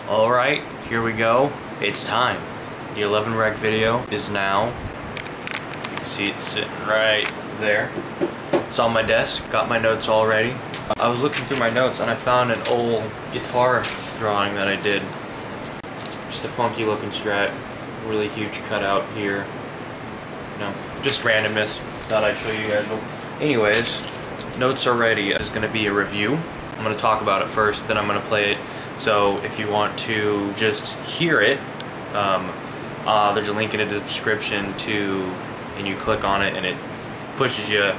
Alright, here we go. It's time. The 11 rec video is now. You can see it sitting right there. It's on my desk, got my notes all ready. I was looking through my notes and I found an old guitar drawing that I did. Just a funky looking Strat, really huge cutout here. You know, just randomness, thought I'd show you guys. Anyways, notes are ready. This is going to be a review. I'm going to talk about it first, then I'm going to play it. So if you want to just hear it, there's a link in the description and you click on it and it pushes you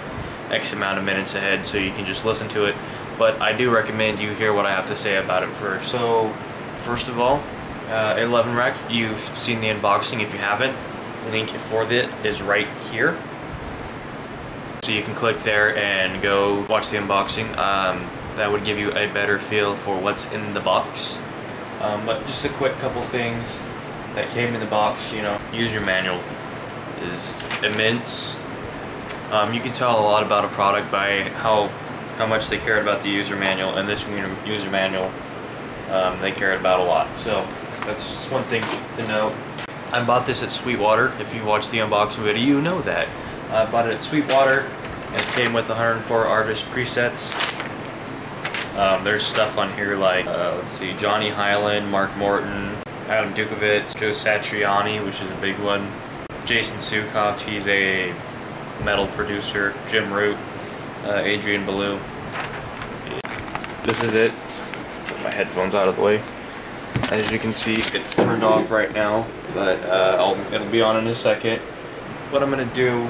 X amount of minutes ahead so you can just listen to it. But I do recommend you hear what I have to say about it first. So first of all, 11 rec, you've seen the unboxing. If you haven't, link for it is right here. So you can click there and go watch the unboxing. That would give you a better feel for what's in the box. But just a quick couple things that came in the box. You know, user manual is immense. You can tell a lot about a product by how much they cared about the user manual, and this user manual they cared about a lot. So that's just one thing to note. I bought this at Sweetwater. If you watched the unboxing video, you know that. I bought it at Sweetwater, and it came with 104 artist presets. There's stuff on here like, let's see, Johnny Hyland, Mark Morton, Adam Dukovitz, Joe Satriani, which is a big one, Jason Sukoff, he's a metal producer, Jim Root, Adrian Ballou. This is it. Put my headphones out of the way. As you can see, it's turned off right now, but it'll be on in a second. What I'm going to do,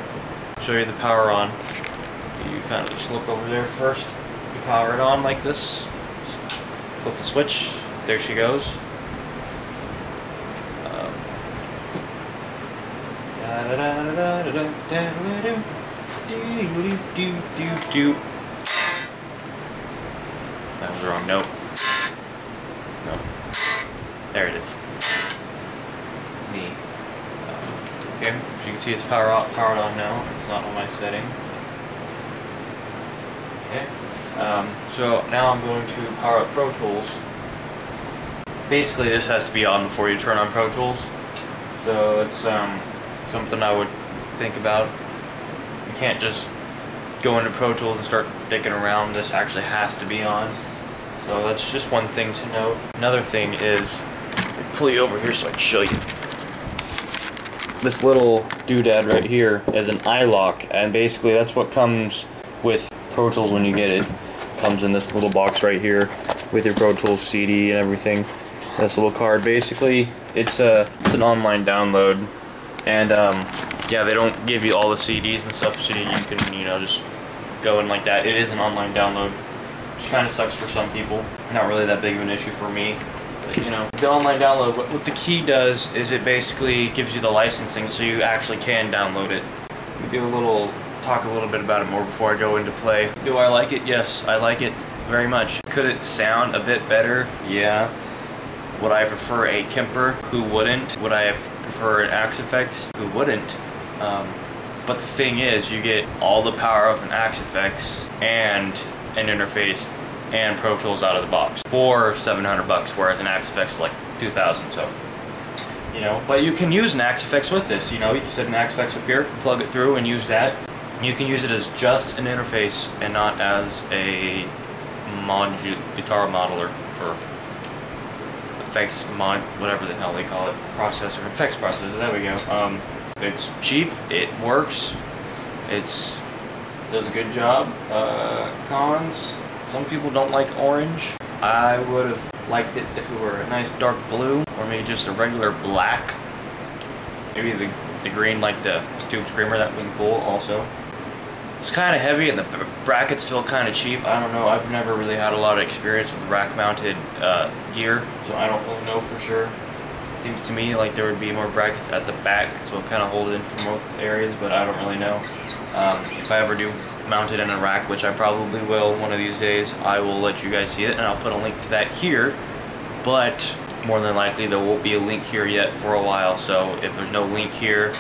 show you the power on. You kind of just look over there first. You power it on like this. Flip the switch. There she goes. That was the wrong note. No. There it is. It's me. Okay, as you can see, it's powered on now. It's not on my setting. Okay. So now I'm going to power up Pro Tools. Basically, this has to be on before you turn on Pro Tools. So it's something I would think about. You can't just go into Pro Tools and start digging around. This actually has to be on. So that's just one thing to note. Another thing is, pull you over here so I can show you. This little doodad right here is an iLok, and basically that's what comes with Pro Tools when you get it. It comes in this little box right here with your Pro Tools CD and everything. This little card, basically, it's an online download, and yeah, they don't give you all the CDs and stuff, so you can, you know, just go in like that. It is an online download, which kind of sucks for some people. Not really that big of an issue for me. But, you know, the online download, what the key does is it basically gives you the licensing so you actually can download it. Let me talk a little bit about it more before I go into play. Do I like it? Yes, I like it very much. Could it sound a bit better? Yeah. Would I prefer a Kemper? Who wouldn't? Would I prefer an Axe Effects? Who wouldn't? But the thing is, you get all the power of an Axe Effects and an interface and Pro Tools out of the box for $700, whereas an Axe Effects is like $2,000. So, you know, but you can use an Axe Effects with this. You know, you can set an Axe Effects up here, plug it through, and use that. You can use it as just an interface and not as a guitar modeler or effects mod, whatever the hell they call it, processor, effects processor. There we go. It's cheap. It works. Does a good job. Cons. Some people don't like orange. I would have liked it if it were a nice dark blue, or maybe just a regular black. Maybe the green like the Tube Screamer. That would be cool also. It's kind of heavy and the brackets feel kind of cheap. I don't know. I've never really had a lot of experience with rack-mounted gear, so I don't really know for sure. It seems to me like there would be more brackets at the back, so kind of hold it in for both areas, but I don't really know. If I ever do mount it in a rack, which I probably will one of these days, I will let you guys see it, and I'll put a link to that here. But more than likely there won't be a link here yet for a while, so if there's no link here,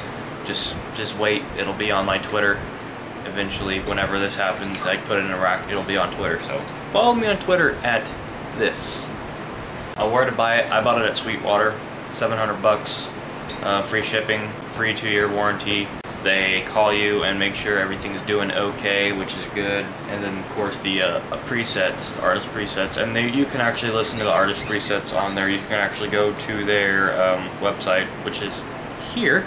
just wait. It'll be on my Twitter. Eventually, whenever this happens, I put it in a rack, it'll be on Twitter. So follow me on Twitter at this. Where to buy it? I bought it at Sweetwater, 700 bucks, free shipping, free 2-year warranty. They call you and make sure everything's doing okay, which is good. And then of course the presets, artist presets, and you can actually listen to the artist presets on there. You can actually go to their website, which is here.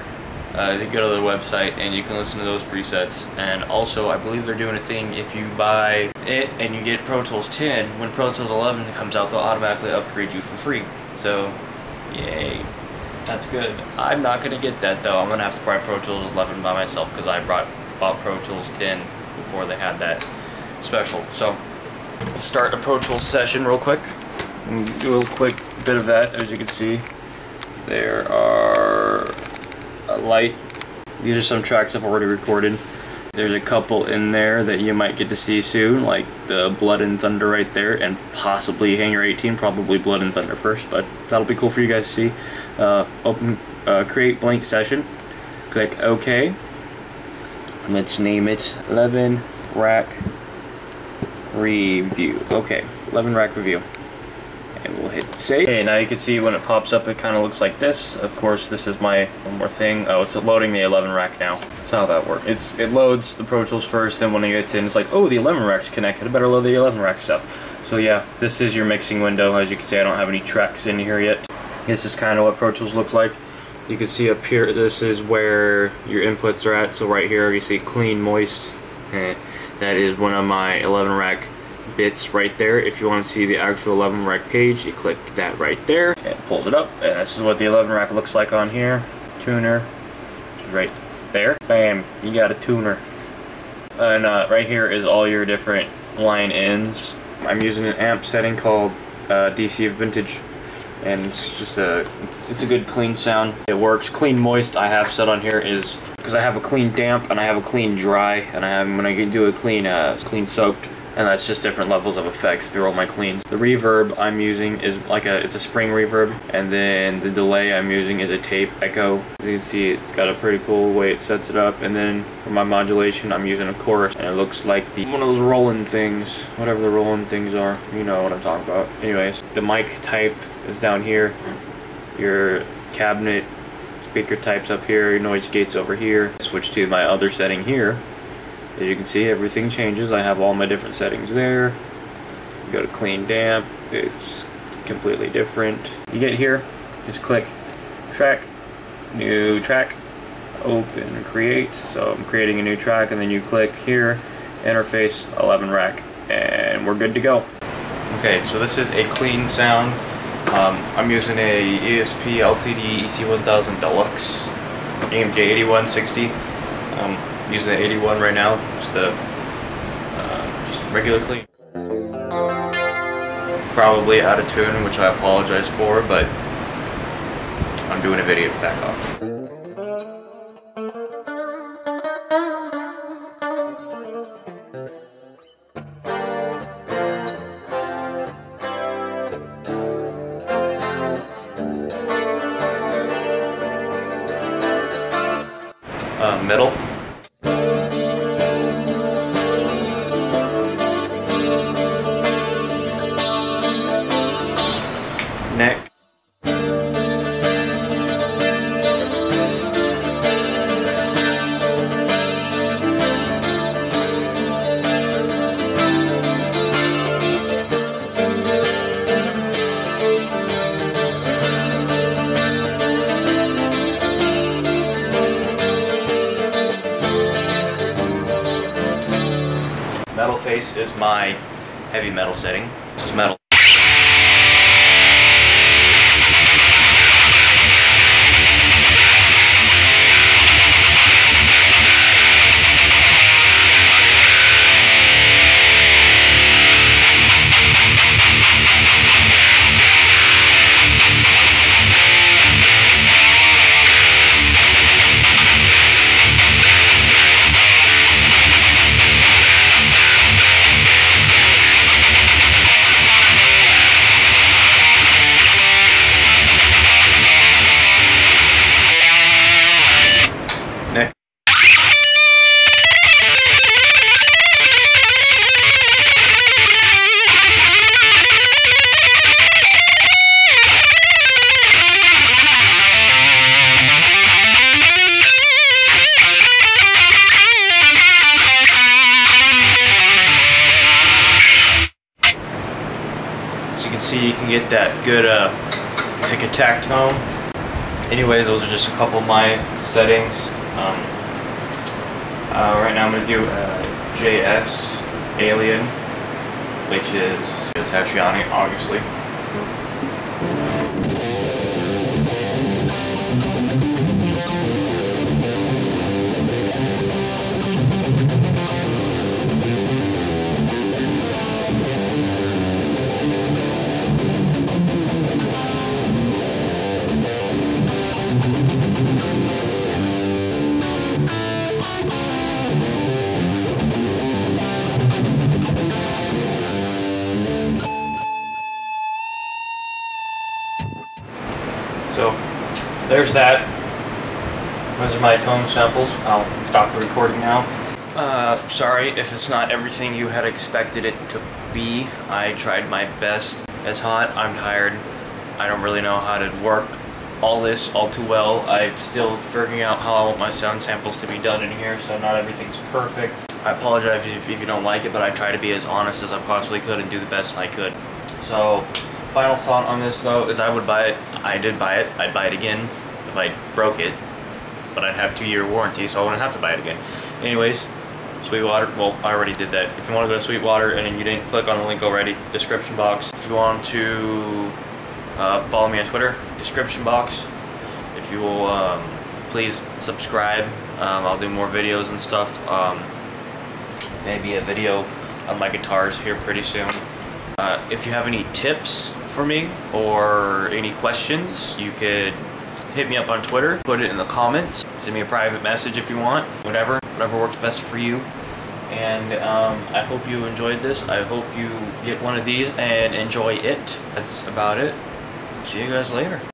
You go to the website and you can listen to those presets. And also, I believe they're doing a thing, if you buy it and you get Pro Tools 10, when Pro Tools 11 comes out, they'll automatically upgrade you for free. So, yay. That's good. I'm not going to get that though. I'm going to have to buy Pro Tools 11 by myself because I bought Pro Tools 10 before they had that special. So, let's start a Pro Tools session real quick. And do a little quick bit of that. As you can see, there are a light. These are some tracks I've already recorded. There's a couple in there that you might get to see soon, like the Blood and Thunder right there, and possibly Hangar 18, probably Blood and Thunder first, but that'll be cool for you guys to see. Create blank session, click OK. Let's name it 11 Rack Review. Okay, 11 Rack Review. And we'll hit save. Okay, now you can see when it pops up, it kind of looks like this. Of course, this is my one more thing. Oh, it's loading the 11 rack now. That's how that works. It loads the Pro Tools first, then when it gets in, it's like, oh, the 11 rack's connected. I better load the 11 rack stuff. So yeah, this is your mixing window. As you can see, I don't have any tracks in here yet. This is kind of what Pro Tools looks like. You can see up here, this is where your inputs are at. So right here, you see clean, moist. And that is one of my 11 rack bits right there. If you want to see the actual 11 rack page, you click that right there and it pulls it up, and this is what the 11 rack looks like on here. Tuner right there, bam, you got a tuner. And right here is all your different line ends. I'm using an amp setting called DC Vintage, and it's just it's a good clean sound. It works. Clean moist I have set on here is because I have a clean damp and I have a clean dry, and I'm gonna do a clean clean soaked. And that's just different levels of effects through all my cleans. The reverb I'm using is it's a spring reverb, and then the delay I'm using is a tape echo. You can see it's got a pretty cool way it sets it up. And then for my modulation, I'm using a chorus, and it looks like one of those rolling things, whatever the rolling things are. You know what I'm talking about. Anyways, the mic type is down here. Your cabinet speaker type's up here. Your noise gate's over here. Switch to my other setting here. As you can see, everything changes. I have all my different settings there. Go to clean damp, it's completely different. You get here, just click track, new track, open, create. So I'm creating a new track, and then you click here, interface 11 rack, and we're good to go. Okay, so this is a clean sound. I'm using a ESP LTD EC1000 Deluxe AMJ 8160. Using the 81 right now, just regular clean. Probably out of tune, which I apologize for, but I'm doing a video to back off. Middle. Neck. Metal face is my heavy metal setting. This is metal. you can get that good pick attack tone. Anyways, those are just a couple of my settings. Right now I'm going to do JS Alien, which is Joe Satriani, obviously. So there's that. Those are my tone samples. I'll stop the recording now. Sorry if it's not everything you had expected it to be. I tried my best. It's hot. I'm tired. I don't really know how to work all this all too well. I'm still figuring out how I want my sound samples to be done in here, so not everything's perfect. I apologize if you don't like it, but I try to be as honest as I possibly could and do the best I could. So, final thought on this though is I would buy it. I did buy it. I'd buy it again if I broke it, but I'd have 2-year warranty, so I wouldn't have to buy it again. Anyways, Sweetwater, well, I already did that. If you want to go to Sweetwater and you didn't click on the link already, description box. If you want to follow me on Twitter, description box. If you will please subscribe, I'll do more videos and stuff. Maybe a video on my guitars here pretty soon. If you have any tips for me or any questions, you could hit me up on Twitter, put it in the comments, send me a private message if you want, whatever works best for you. And I hope you enjoyed this. I hope you get one of these and enjoy it. That's about it. See you guys later.